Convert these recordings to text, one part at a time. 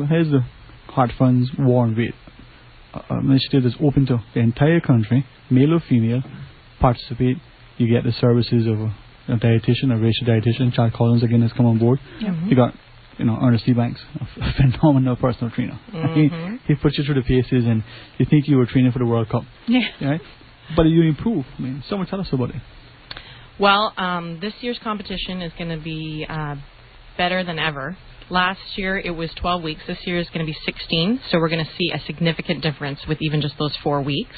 well, here's the Heart Fund's War on Weight initiative that's open to the entire country, male or female, participate. You get the services of a dietitian, a registered dietitian. Chad Collins again has come on board. You got, Ernest Banks, a phenomenal personal trainer. He puts you through the paces, and you think you were training for the World Cup. Right? But you improve. I mean, someone tell us about it. Well, this year's competition is going to be better than ever. Last year it was 12 weeks. This year is going to be 16. So we're going to see a significant difference with even just those 4 weeks.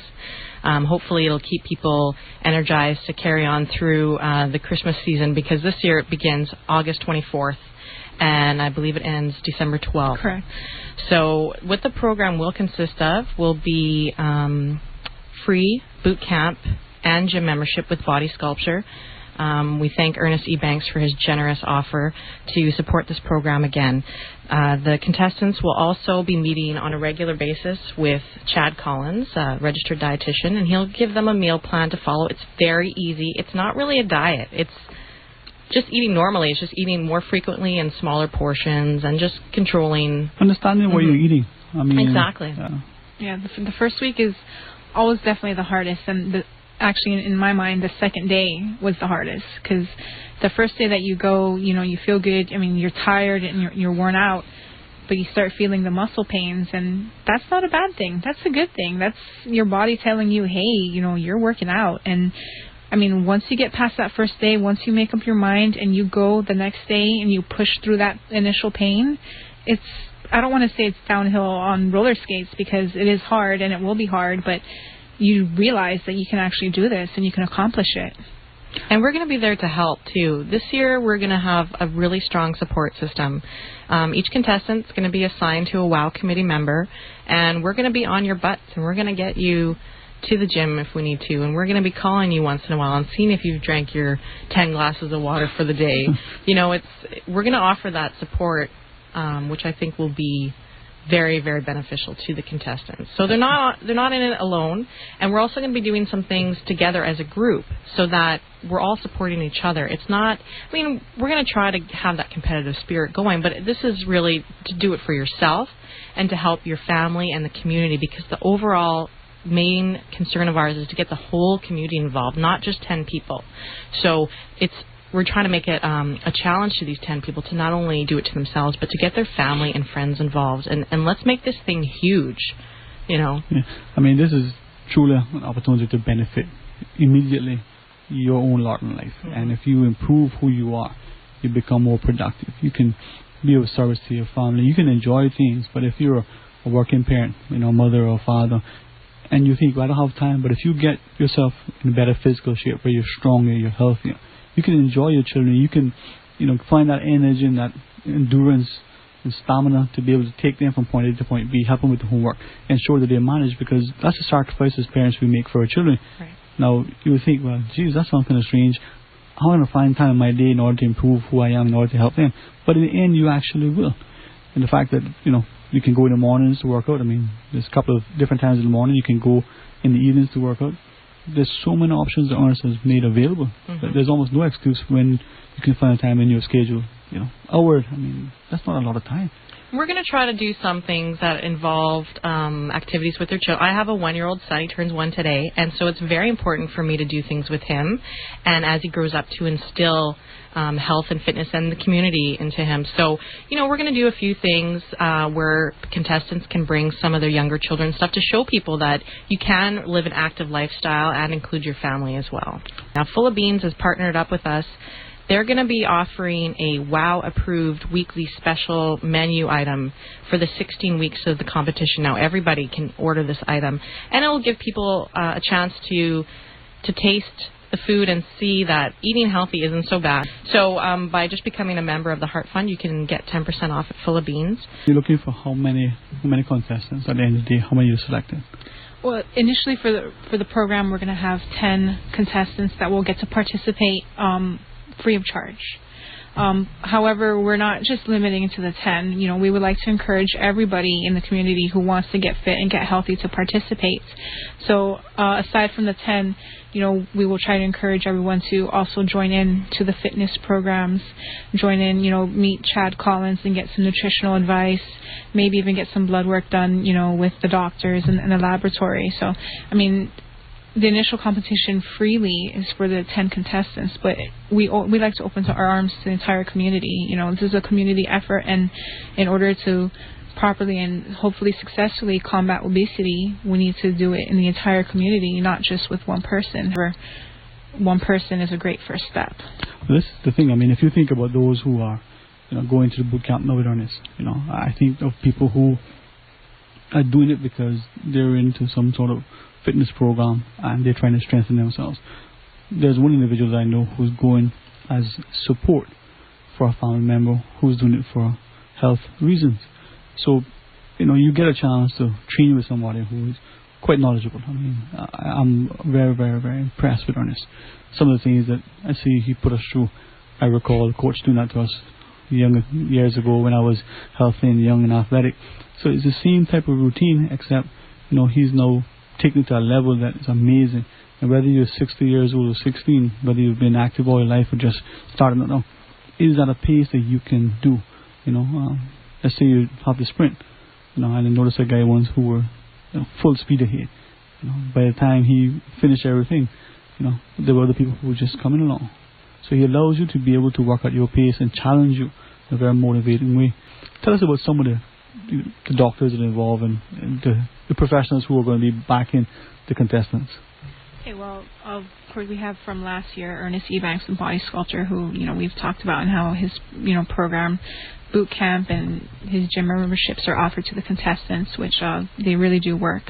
Hopefully it'll keep people energized to carry on through the Christmas season, because this year it begins August 24th. And I believe it ends December 12th. Correct. So what the program will consist of will be free boot camp and gym membership with body sculpture. We thank Ernest E. Banks for his generous offer to support this program again. The contestants will also be meeting on a regular basis with Chad Collins, a registered dietitian, and he'll give them a meal plan to follow. It's very easy. It's not really a diet. It's just eating normally. It's just eating more frequently in smaller portions and just controlling. Understanding what you're eating. I mean, exactly. Yeah, the first week is always definitely the hardest, and actually, in my mind, the second day was the hardest, because the first day that you go, you feel good. I mean, you're tired and you're worn out, but you start feeling the muscle pains, and that's not a bad thing. That's a good thing. That's your body telling you, hey, you're working out. And I mean, once you get past that first day, once you make up your mind and you go the next day and you push through that initial pain, I don't want to say it's downhill on roller skates, because it is hard and it will be hard, but you realize that you can actually do this and you can accomplish it. And we're going to be there to help, too. This year, we're going to have a really strong support system. Each contestant is going to be assigned to a WOW committee member, and we're going to be on your butts, and we're going to get you to the gym if we need to, and we're going to be calling you once in a while and seeing if you've drank your 10 glasses of water for the day. We're going to offer that support, which I think will be very, very beneficial to the contestants. So they're not in it alone, and we're also going to be doing some things together as a group so that we're all supporting each other. It's not, we're going to try to have that competitive spirit going, but this is really to do it for yourself and to help your family and the community, because the overall main concern of ours is to get the whole community involved, not just 10 people. So we're trying to make it a challenge to these 10 people to not only do it to themselves, but to get their family and friends involved. And let's make this thing huge, Yeah. I mean, this is truly an opportunity to benefit immediately your own lot in life. And if you improve who you are, you become more productive. You can be of service to your family. You can enjoy things. But if you're a working parent, mother or father, and you think, well, I don't have time, but if you get yourself in a better physical shape where you're stronger, you're healthier, you can enjoy your children. You can, find that energy and that endurance and stamina to be able to take them from point A to point B, help them with the homework, ensure that they manage, because that's the sacrifice as parents we make for our children. Right. Now, you would think, well, geez, that sounds kind of strange. How am I going to find time in my day in order to improve who I am, in order to help them? But in the end, you actually will. And the fact that, you can go in the mornings to work out. I mean, there's a couple of different times in the morning. You can go in the evenings to work out. There's so many options that Ernest has made available. There's almost no excuse when you can find time in your schedule. Hour, that's not a lot of time. We're going to try to do some things that involved activities with their children. I have a 1-year-old son. He turns 1 today, and so it's very important for me to do things with him, and as he grows up, to instill health and fitness and the community into him. So, we're going to do a few things where contestants can bring some of their younger children stuff to show people that you can live an active lifestyle and include your family as well. Now, Full of Beans has partnered up with us. They're going to be offering a WOW-approved weekly special menu item for the 16 weeks of the competition. Now, everybody can order this item, and it will give people a chance to taste the food and see that eating healthy isn't so bad. So by just becoming a member of the Heart Fund, you can get 10% off at Full of Beans. You're looking for how many contestants at the end of the day? How many you selected? Well, initially for the program, we're going to have 10 contestants that will get to participate free of charge. However, we're not just limiting it to the 10. You know, we would like to encourage everybody in the community who wants to get fit and get healthy to participate. So aside from the 10, you know, we will try to encourage everyone to also join in to the fitness programs, join in, you know, meet Chad Collins and get some nutritional advice, maybe even get some blood work done, you know, with the doctors and the laboratory. So, I mean, the initial competition freely is for the 10 contestants, but we like to open our arms to the entire community. You know, this is a community effort, and in order to properly and hopefully successfully combat obesity, we need to do it in the entire community, not just with one person. One person is a great first step. Well, this is the thing. I mean, if you think about those who are, you know, going to the boot camp now with Ernest, you know, I think of people who are doing it because they're into some sort of fitness program and they're trying to strengthen themselves. There's one individual I know who's going as support for a family member who's doing it for health reasons. So, you know, you get a chance to train with somebody who is quite knowledgeable. I mean, I'm very, very, very impressed with Ernest. Some of the things that I see he put us through, I recall the coach doing that to us years ago when I was healthy and young and athletic. So it's the same type of routine, except, you know, he's now taken to a level that is amazing. And whether you're 60 years old or 16, whether you've been active all your life or just starting out now, is at a pace that you can do. You know, let's say you have the sprint. You know, and I noticed a guy once who were, you know, full speed ahead. You know, by the time he finished everything, you know, there were other people who were just coming along. So he allows you to be able to work at your pace and challenge you in a very motivating way. Tell us about some of the doctors that are involved and the professionals who are going to be backing the contestants. Okay, well, of course, we have from last year Ernest Ebanks, the body sculptor, who, you know, we've talked about, and how his, you know, program, boot camp, and his gym memberships are offered to the contestants, which they really do work.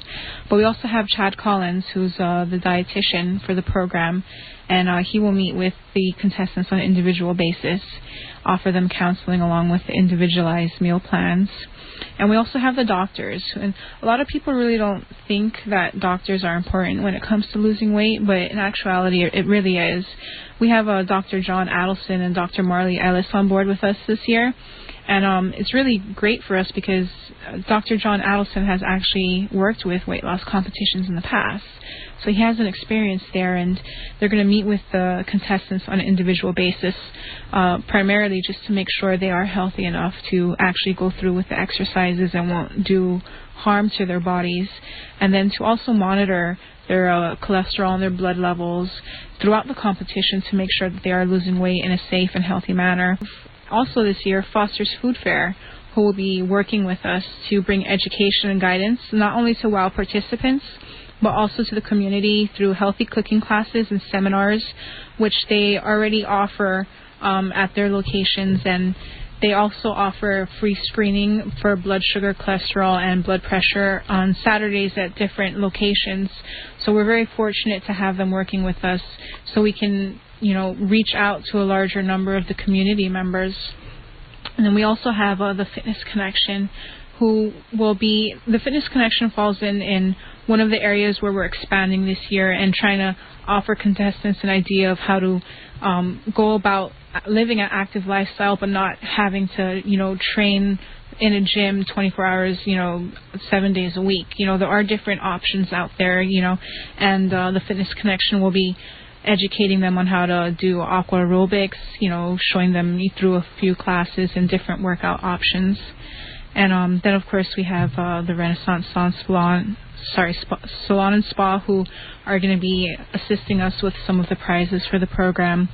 But we also have Chad Collins, who's the dietitian for the program, and he will meet with the contestants on an individual basis, offer them counseling along with the individualized meal plans. And we also have the doctors, and a lot of people really don't think that doctors are important when it comes to losing weight, but in actuality it really is. We have Dr. John Adelson and Dr. Marley Ellis on board with us this year, and it's really great for us because Dr. John Adelson has actually worked with weight loss competitions in the past. So he has an experience there, and they're going to meet with the contestants on an individual basis, primarily just to make sure they are healthy enough to actually go through with the exercises and won't do harm to their bodies, and then to also monitor their cholesterol and their blood levels throughout the competition to make sure that they are losing weight in a safe and healthy manner. Also this year, Foster's Food Fair, who will be working with us to bring education and guidance not only to WOW participants, but also to the community through healthy cooking classes and seminars, which they already offer at their locations. And they also offer free screening for blood sugar, cholesterol, and blood pressure on Saturdays at different locations. So we're very fortunate to have them working with us so we can, you know, reach out to a larger number of the community members. And then we also have the Fitness Connection, who will be, the Fitness Connection falls in one of the areas where we're expanding this year and trying to offer contestants an idea of how to go about living an active lifestyle, but not having to, you know, train in a gym 24 hours, you know, 7 days a week. You know, there are different options out there, you know, and the Fitness Connection will be educating them on how to do aqua aerobics, you know, showing them through a few classes and different workout options. And then, of course, we have the Renaissance Salon and Spa, who are going to be assisting us with some of the prizes for the program.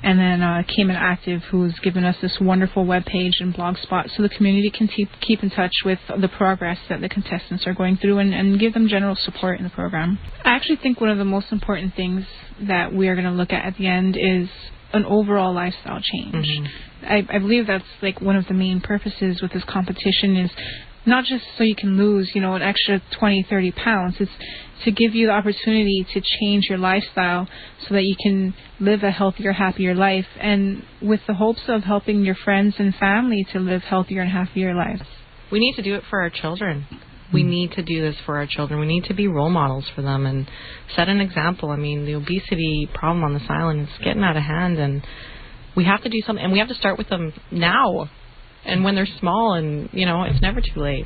And then Cayman Active, who's given us this wonderful webpage and blog spot so the community can keep in touch with the progress that the contestants are going through and give them general support in the program. I actually think one of the most important things that we are going to look at the end is an overall lifestyle change. Mm-hmm. I believe that's like one of the main purposes with this competition is not just so you can lose, you know, an extra 20, 30 pounds. It's to give you the opportunity to change your lifestyle so that you can live a healthier, happier life, and with the hopes of helping your friends and family to live healthier and happier lives. We need to do it for our children. We need to do this for our children. We need to be role models for them and set an example. I mean, the obesity problem on this island is getting out of hand, and we have to do something, and we have to start with them now. And when they're small, and, you know, it's never too late.